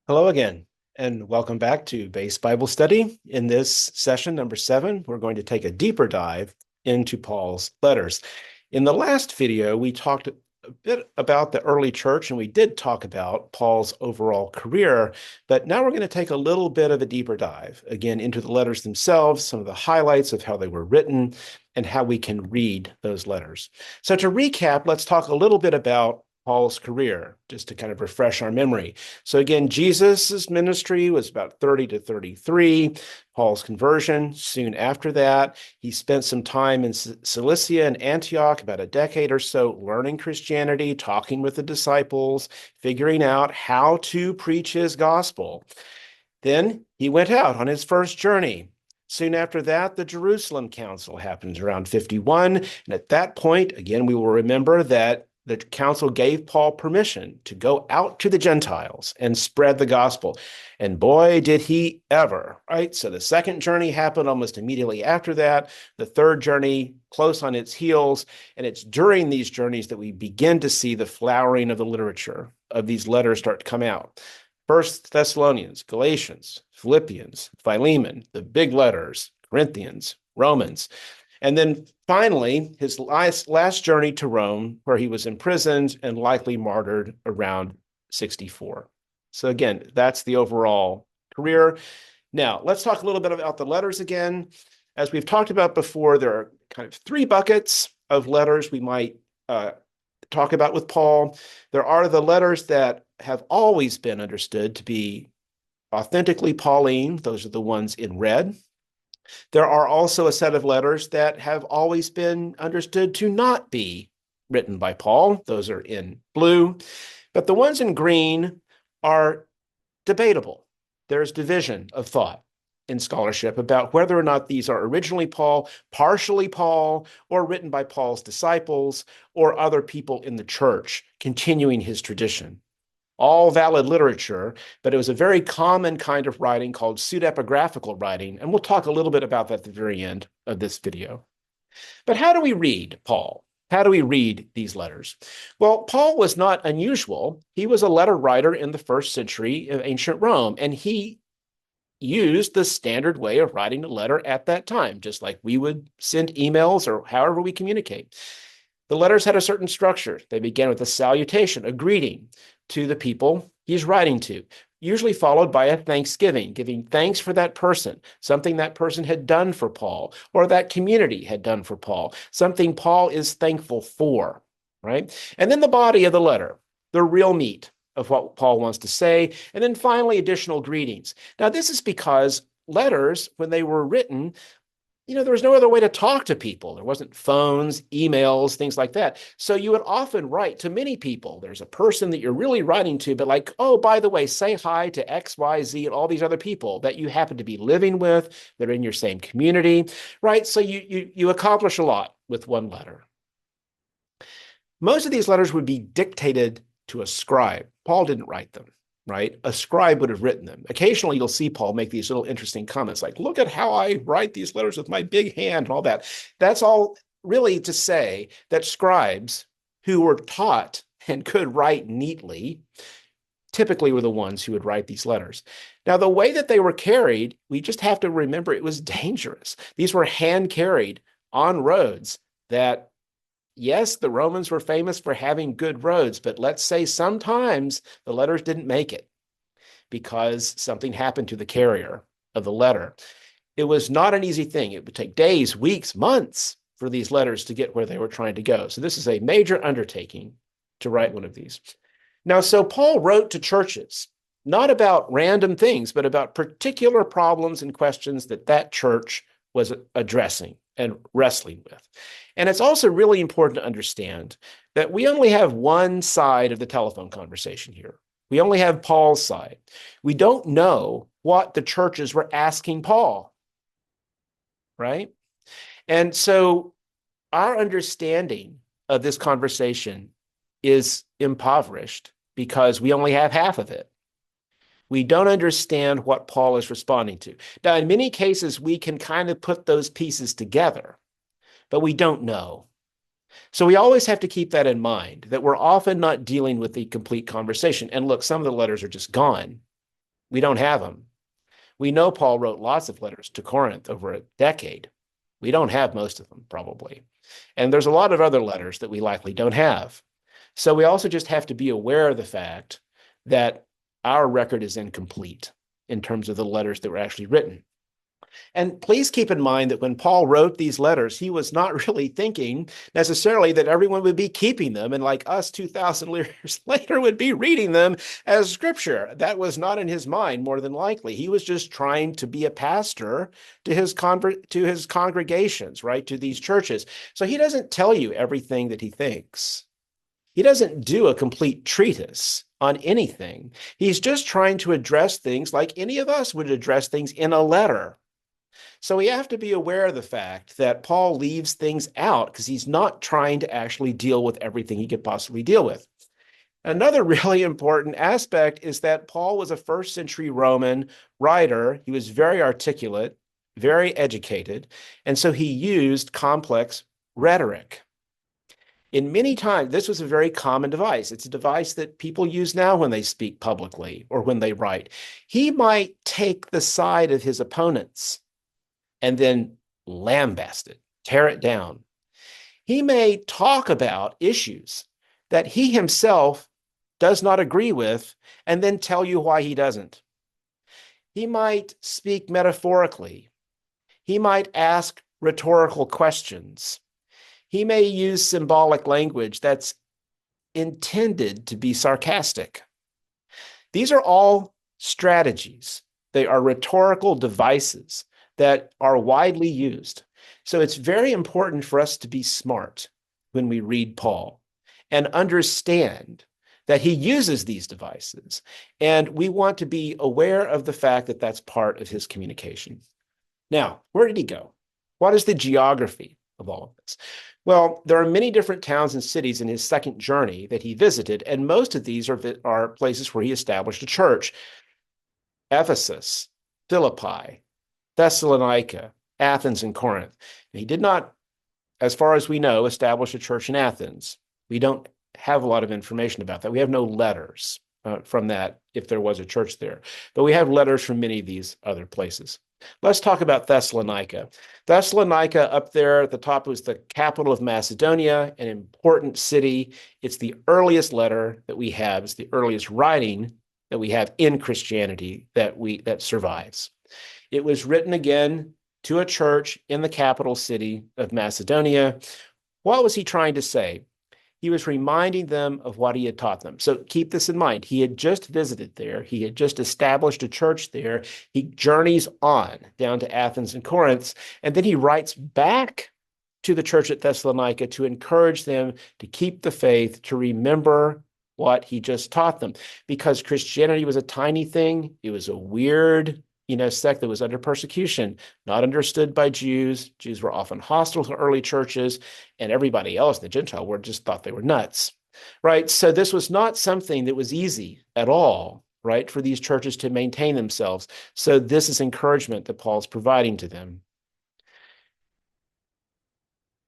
Hello again, and welcome back to Base Bible Study. In this session, number 7, we're going to take a deeper dive into Paul's letters. In the last video, we talked a bit about the early church, and we did talk about Paul's overall career, but now we're going to take a little bit of a deeper dive, again, into the letters themselves, some of the highlights of how they were written, and how we can read those letters. So to recap, let's talk a little bit about Paul's career, just to kind of refresh our memory. So again, Jesus's ministry was about 30 to 33. Paul's conversion soon after that. He spent some time in Cilicia and Antioch, about a decade or so, learning Christianity, talking with the disciples, figuring out how to preach his gospel. Then he went out on his first journey. Soon after that, the Jerusalem Council happens around 51. And at that point, again, we will remember that the council gave Paul permission to go out to the Gentiles and spread the gospel. And boy, did he ever, right? So the second journey happened almost immediately after that, the third journey close on its heels. And it's during these journeys that we begin to see the flowering of the literature of these letters start to come out. First Thessalonians, Galatians, Philippians, Philemon, the big letters, Corinthians, Romans. And then finally, his last journey to Rome, where he was imprisoned and likely martyred around 64. So again, that's the overall career. Now, let's talk a little bit about the letters again. As we've talked about before, there are kind of 3 buckets of letters we might talk about with Paul. There are the letters that have always been understood to be authentically Pauline. Those are the ones in red. There are also a set of letters that have always been understood to not be written by Paul. Those are in blue. But the ones in green are debatable. There's division of thought in scholarship about whether or not these are originally Paul, partially Paul, or written by Paul's disciples or other people in the church continuing his tradition. All valid literature, but it was a very common kind of writing called pseudepigraphical writing, and we'll talk a little bit about that at the very end of this video. But how do we read Paul? How do we read these letters? Well, Paul was not unusual. He was a letter writer in the first century of ancient Rome, and he used the standard way of writing a letter at that time, just like we would send emails or however we communicate. The letters had a certain structure. They began with a salutation, a greeting to the people he's writing to, usually followed by a thanksgiving, giving thanks for that person, something that person had done for Paul, or that community had done for Paul, something Paul is thankful for, right? And then the body of the letter, the real meat of what Paul wants to say, and then finally additional greetings. Now, this is because letters, when they were written, there was no other way to talk to people. There wasn't phones, emails, things like that. So you would often write to many people. There's a person that you're really writing to, but like, oh, by the way, say hi to X, Y, Z, and all these other people that you happen to be living with. They're in your same community, right? So you accomplish a lot with one letter. Most of these letters would be dictated to a scribe. Paul didn't write them. Right? A scribe would have written them. Occasionally, you'll see Paul make these little interesting comments like, look at how I write these letters with my big hand and all that. That's all really to say that scribes who were taught and could write neatly typically were the ones who would write these letters. Now, the way that they were carried, we just have to remember it was dangerous. These were hand carried on roads that, yes, the Romans were famous for having good roads, but let's say sometimes the letters didn't make it because something happened to the carrier of the letter. It was not an easy thing. It would take days, weeks, months for these letters to get where they were trying to go. So this is a major undertaking to write one of these. Now, so Paul wrote to churches, not about random things, but about particular problems and questions that that church was addressing and wrestling with. And it's also really important to understand that we only have one side of the telephone conversation here. We only have Paul's side. We don't know what the churches were asking Paul, right? And so our understanding of this conversation is impoverished because we only have half of it. We don't understand what Paul is responding to. Now, in many cases, we can kind of put those pieces together, but we don't know. So we always have to keep that in mind, that we're often not dealing with the complete conversation. And look, some of the letters are just gone. We don't have them. We know Paul wrote lots of letters to Corinth over a decade. We don't have most of them, probably. And there's a lot of other letters that we likely don't have. So we also just have to be aware of the fact that our record is incomplete in terms of the letters that were actually written. And please keep in mind that when Paul wrote these letters, he was not really thinking necessarily that everyone would be keeping them and like us 2,000 years later would be reading them as scripture. That was not in his mind, more than likely. He was just trying to be a pastor to his congregations, right, to these churches. So he doesn't tell you everything that he thinks. He doesn't do a complete treatise on anything. He's just trying to address things like any of us would address things in a letter. So we have to be aware of the fact that Paul leaves things out because he's not trying to actually deal with everything he could possibly deal with. Another really important aspect is that Paul was a first century Roman writer. He was very articulate, very educated, and so he used complex rhetoric. In many times, this was a very common device. It's a device that people use now when they speak publicly or when they write. He might take the side of his opponents and then lambast it, tear it down. He may talk about issues that he himself does not agree with and then tell you why he doesn't. He might speak metaphorically. He might ask rhetorical questions. He may use symbolic language that's intended to be sarcastic. These are all strategies. They are rhetorical devices that are widely used. So it's very important for us to be smart when we read Paul and understand that he uses these devices. And we want to be aware of the fact that that's part of his communication. Now, where did he go? What is the geography of all of this? Well, there are many different towns and cities in his second journey that he visited, and most of these are places where he established a church. Ephesus, Philippi, Thessalonica, Athens, and Corinth. And he did not, as far as we know, establish a church in Athens. We don't have a lot of information about that. We have no letters from that if there was a church there, but we have letters from many of these other places. Let's talk about Thessalonica. Thessalonica up there at the top was the capital of Macedonia, an important city. It's the earliest letter that we have. It's the earliest writing that we have in Christianity that survives. It was written again to a church in the capital city of Macedonia. What was he trying to say? He was reminding them of what he had taught them. So keep this in mind. He had just visited there. He had just established a church there. He journeys on down to Athens and Corinth, and then he writes back to the church at Thessalonica to encourage them to keep the faith, to remember what he just taught them. Because Christianity was a tiny thing. It was a weird sect that was under persecution, not understood by Jews. Jews were often hostile to early churches, and everybody else in the Gentile world just thought they were nuts, right? So this was not something that was easy at all, right, for these churches to maintain themselves. So this is encouragement that Paul's providing to them.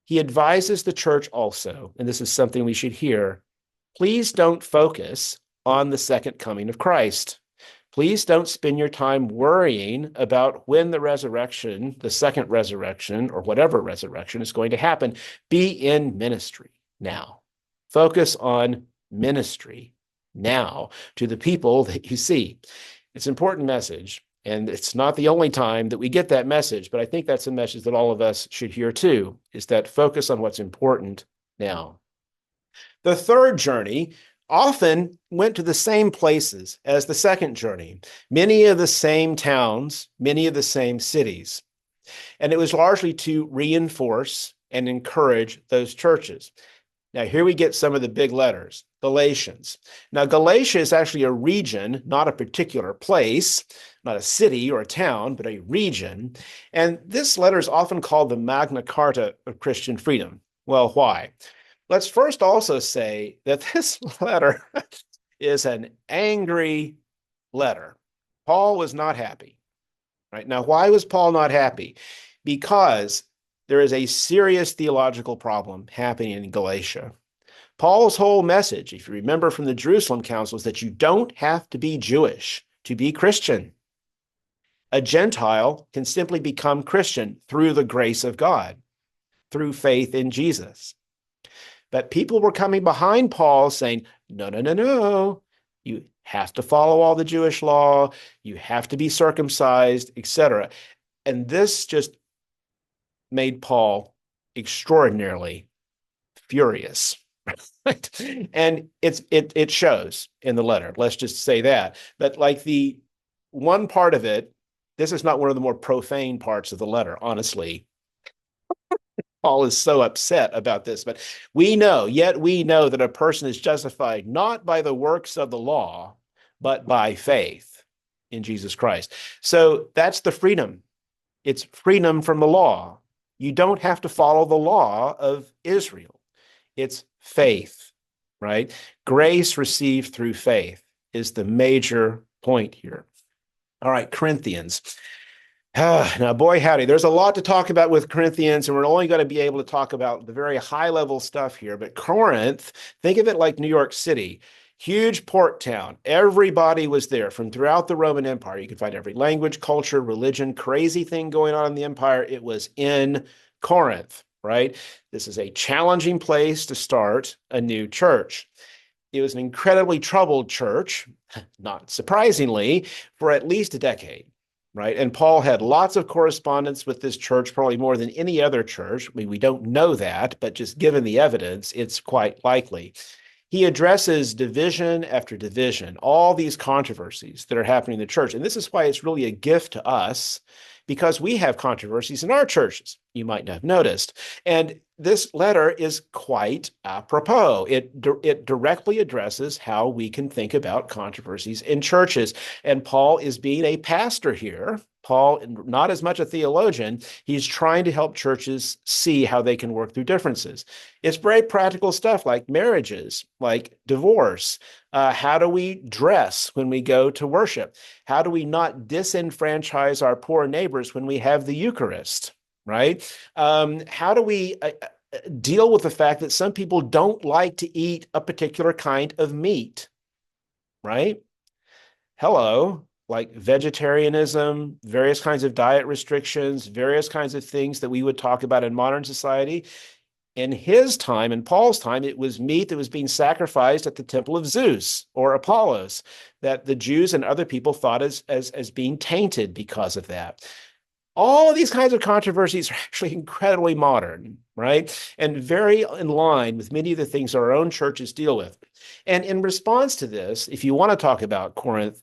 He advises the church also, and this is something we should hear, please don't focus on the second coming of Christ. Please don't spend your time worrying about when the resurrection, the second resurrection, or whatever resurrection is going to happen. Be in ministry now. Focus on ministry now to the people that you see. It's an important message, and it's not the only time that we get that message, but I think that's a message that all of us should hear too, is that focus on what's important now. The third journey often went to the same places as the second journey, many of the same towns, many of the same cities. And it was largely to reinforce and encourage those churches. Now, here we get some of the big letters, Galatians. Now, Galatia is actually a region, not a particular place, not a city or a town, but a region. And this letter is often called the Magna Carta of Christian freedom. Well, why? Let's first also say that this letter is an angry letter. Paul was not happy. Right? Now, why was Paul not happy? Because there is a serious theological problem happening in Galatia. Paul's whole message, if you remember from the Jerusalem Council, is that you don't have to be Jewish to be Christian. A Gentile can simply become Christian through the grace of God, through faith in Jesus. But people were coming behind Paul saying, no, no, no, no. You have to follow all the Jewish law. You have to be circumcised, etc. And this just made Paul extraordinarily furious. And it shows in the letter. Let's just say that. But like the one part of it, this is not one of the more profane parts of the letter, honestly. Paul is so upset about this, but yet we know that a person is justified not by the works of the law, but by faith in Jesus Christ. So that's the freedom. It's freedom from the law. You don't have to follow the law of Israel. It's faith, right? Grace received through faith is the major point here. All right, Corinthians. Now, boy, howdy, there's a lot to talk about with Corinthians, and we're only going to be able to talk about the very high-level stuff here. But Corinth, think of it like New York City, huge port town. Everybody was there from throughout the Roman Empire. You could find every language, culture, religion, crazy thing going on in the empire. It was in Corinth, right? This is a challenging place to start a new church. It was an incredibly troubled church, not surprisingly, for at least a decade. Right. And Paul had lots of correspondence with this church, probably more than any other church. I mean, we don't know that, but just given the evidence, it's quite likely. He addresses division after division, all these controversies that are happening in the church. And this is why it's really a gift to us, because we have controversies in our churches. You might not have noticed. And this letter is quite apropos. It directly addresses how we can think about controversies in churches. And Paul is being a pastor here. Paul, not as much a theologian, he's trying to help churches see how they can work through differences. It's very practical stuff like marriages, like divorce. How do we dress when we go to worship? How do we not disenfranchise our poor neighbors when we have the Eucharist, right? How do we deal with the fact that some people don't like to eat a particular kind of meat, right? Hello, like vegetarianism, various kinds of diet restrictions, various kinds of things that we would talk about in modern society. In his time, in Paul's time, it was meat that was being sacrificed at the temple of Zeus or Apollos that the Jews and other people thought as being tainted because of that. All of these kinds of controversies are actually incredibly modern, right? And very in line with many of the things our own churches deal with. And in response to this, if you want to talk about Corinth,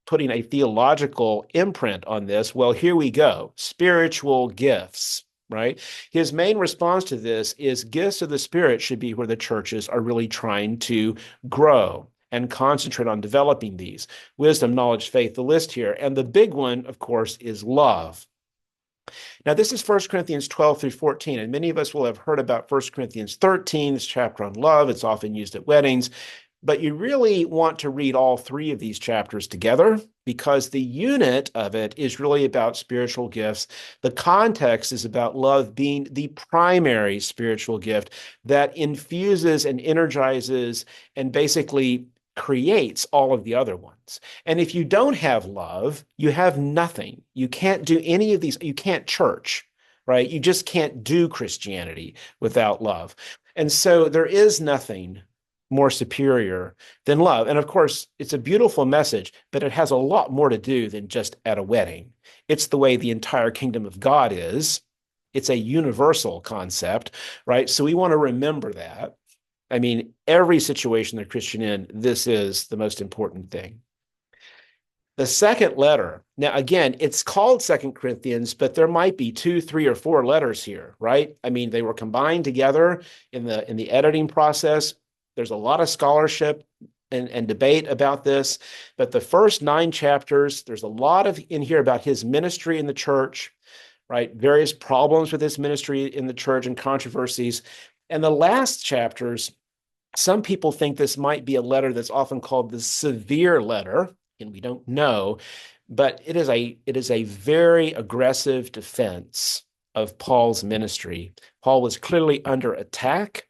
putting a theological imprint on this, well, here we go. Spiritual gifts, right? His main response to this is gifts of the Spirit should be where the churches are really trying to grow and concentrate on developing these. Wisdom, knowledge, faith, the list here. And the big one, of course, is love. Now, this is 1 Corinthians 12 through 14, and many of us will have heard about 1 Corinthians 13, this chapter on love. It's often used at weddings. But you really want to read all three of these chapters together because the unit of it is really about spiritual gifts. The context is about love being the primary spiritual gift that infuses and energizes and basically creates all of the other ones. And if you don't have love, you have nothing. You can't do any of these. You can't church, right? You just can't do Christianity without love. And so there is nothing more superior than love. And of course, it's a beautiful message, but it has a lot more to do than just at a wedding. It's the way the entire kingdom of God is. It's a universal concept, right? So we want to remember that. I mean, every situation they're Christian in, this is the most important thing. The second letter, now again, it's called 2 Corinthians, but there might be 2, 3, or 4 letters here, right? I mean, they were combined together in the editing process. There's a lot of scholarship and debate about this, but the first 9 chapters, there's a lot in here about his ministry in the church, right? Various problems with his ministry in the church and controversies. And the last chapters, some people think this might be a letter that's often called the severe letter, and we don't know, but it is a very aggressive defense of Paul's ministry. Paul was clearly under attack.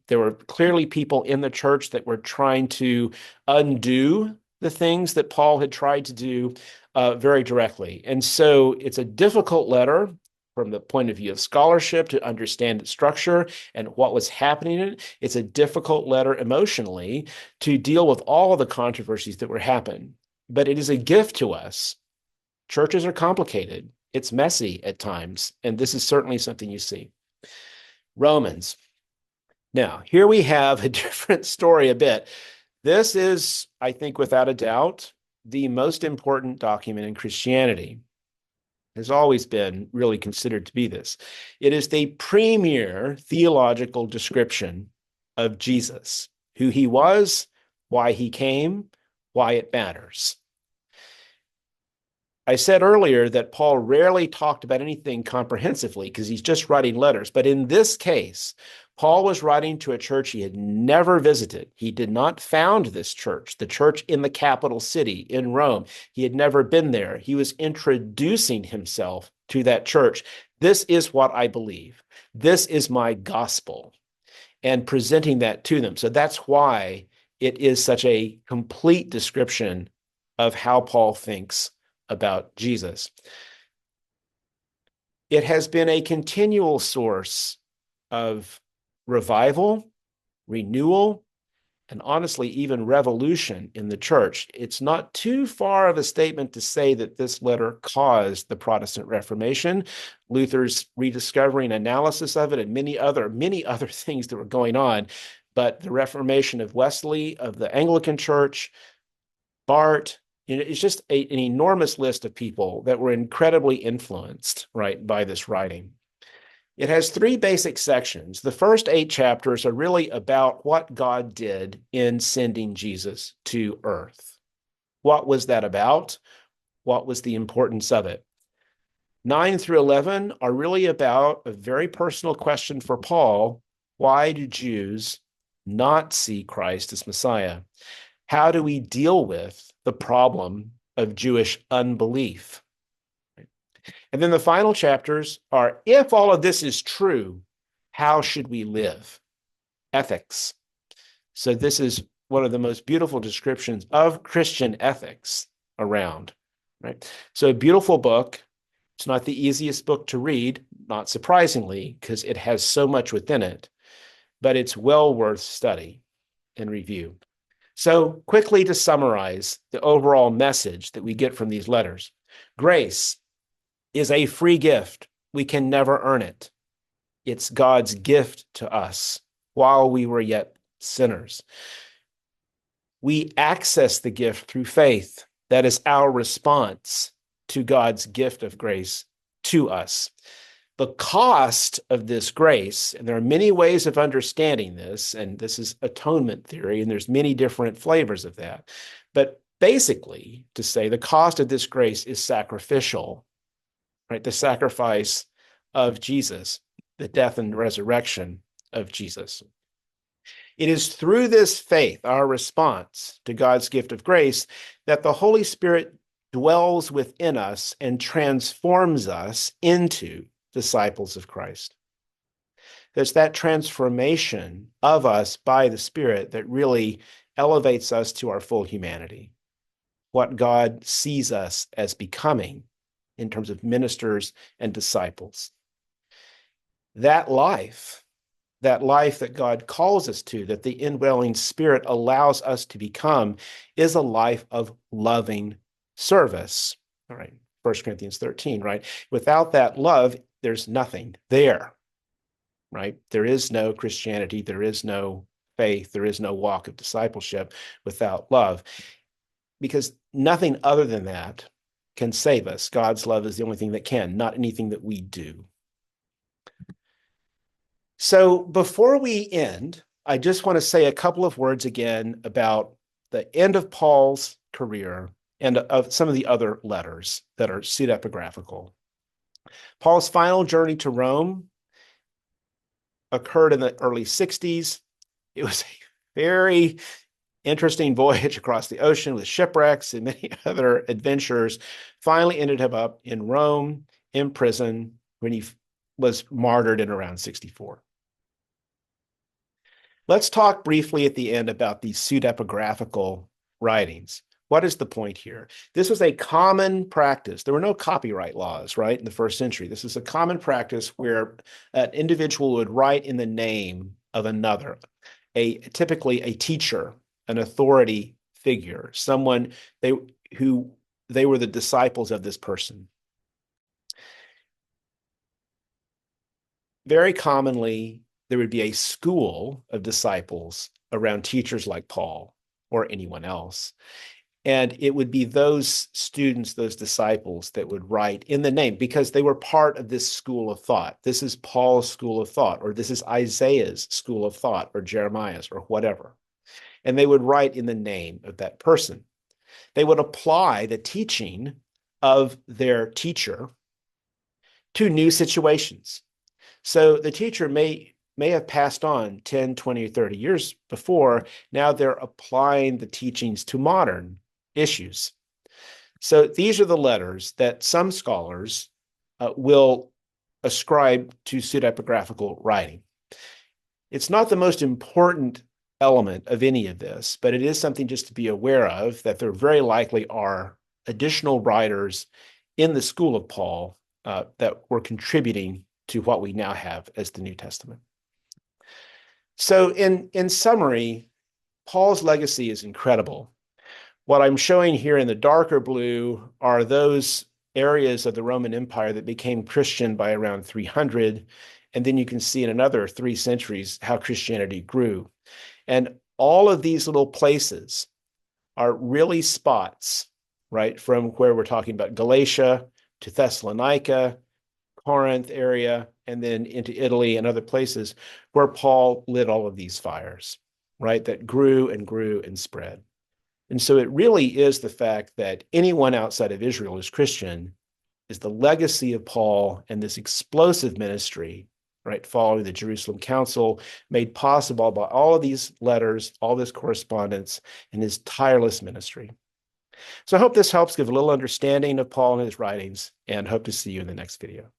There were clearly people in the church that were trying to undo the things that Paul had tried to do very directly. And so it's a difficult letter from the point of view of scholarship to understand its structure and what was happening in it. It's a difficult letter emotionally to deal with all of the controversies that were happening. But it is a gift to us. Churches are complicated. It's messy at times. And this is certainly something you see. Romans. Now, here we have a different story a bit. This is, I think, without a doubt, the most important document in Christianity. Has always been really considered to be this. It is the premier theological description of Jesus, who he was, why he came, why it matters. I said earlier that Paul rarely talked about anything comprehensively because he's just writing letters. But in this case, Paul was writing to a church he had never visited. He did not found this church, the church in the capital city in Rome. He had never been there. He was introducing himself to that church. This is what I believe. This is my gospel, and presenting that to them. So that's why it is such a complete description of how Paul thinks about Jesus. It has been a continual source of revival, renewal, and honestly, even revolution in the church. It's not too far of a statement to say that this letter caused the Protestant Reformation, Luther's rediscovering analysis of it, and many other things that were going on. But the Reformation of Wesley, of the Anglican Church, Barth, it's just an enormous list of people that were incredibly influenced, right, by this writing. It has three basic sections. The first 8 chapters are really about what God did in sending Jesus to earth. What was that about? What was the importance of it? 9 through 11 are really about a very personal question for Paul. Why do Jews not see Christ as Messiah? How do we deal with the problem of Jewish unbelief? And then the final chapters are, if all of this is true, how should we live? Ethics. So this is one of the most beautiful descriptions of Christian ethics around, right? So a beautiful book. It's not the easiest book to read, not surprisingly, because it has so much within it, but it's well worth study and review. So quickly to summarize the overall message that we get from these letters. Grace is a free gift. We can never earn it. It's God's gift to us while we were yet sinners. We access the gift through faith. That is our response to God's gift of grace to us. The cost of this grace, and there are many ways of understanding this, and this is atonement theory, and there's many different flavors of that. But basically, to say the cost of this grace is sacrificial, right? The sacrifice of Jesus, the death and resurrection of Jesus. It is through this faith, our response to God's gift of grace, that the Holy Spirit dwells within us and transforms us into disciples of Christ. There's that transformation of us by the Spirit that really elevates us to our full humanity, what God sees us as becoming in terms of ministers and disciples. That life that God calls us to, that the indwelling Spirit allows us to become, is a life of loving service. All right, 1 Corinthians 13, right? Without that love, there's nothing there, right? There is no Christianity, there is no faith, there is no walk of discipleship without love, because nothing other than that can save us. God's love is the only thing that can, not anything that we do. So before we end, I just want to say a couple of words again about the end of Paul's career and of some of the other letters that are pseudepigraphical. Paul's final journey to Rome occurred in the early 60s. It was a very interesting voyage across the ocean with shipwrecks and many other adventures. Finally ended him up in Rome, in prison, when he was martyred in around 64. Let's talk briefly at the end about these pseudepigraphical writings. What is the point here? This was a common practice. There were no copyright laws, right, in the first century. This is a common practice where an individual would write in the name of another, typically a teacher, an authority figure, someone who they were the disciples of this person. Very commonly, there would be a school of disciples around teachers like Paul or anyone else. And it would be those students, those disciples that would write in the name because they were part of this school of thought. This is Paul's school of thought, or this is Isaiah's school of thought, or Jeremiah's, or whatever. And they would write in the name of that person. They would apply the teaching of their teacher to new situations. So the teacher may have passed on 10, 20, or 30 years before. Now they're applying the teachings to modern issues. So these are the letters that some scholars will ascribe to pseudepigraphical writing. It's not the most important element of any of this, but it is something just to be aware of, that there very likely are additional writers in the school of Paul that were contributing to what we now have as the New Testament. So in summary, Paul's legacy is incredible. What I'm showing here in the darker blue are those areas of the Roman Empire that became Christian by around 300. And then you can see in another 3 centuries how Christianity grew. And all of these little places are really spots, right, from where we're talking about Galatia to Thessalonica, Corinth area, and then into Italy and other places where Paul lit all of these fires, right, that grew and grew and spread. And so it really is the fact that anyone outside of Israel is Christian is the legacy of Paul and this explosive ministry, right, following the Jerusalem Council, made possible by all of these letters, all this correspondence, and his tireless ministry. So I hope this helps give a little understanding of Paul and his writings, and hope to see you in the next video.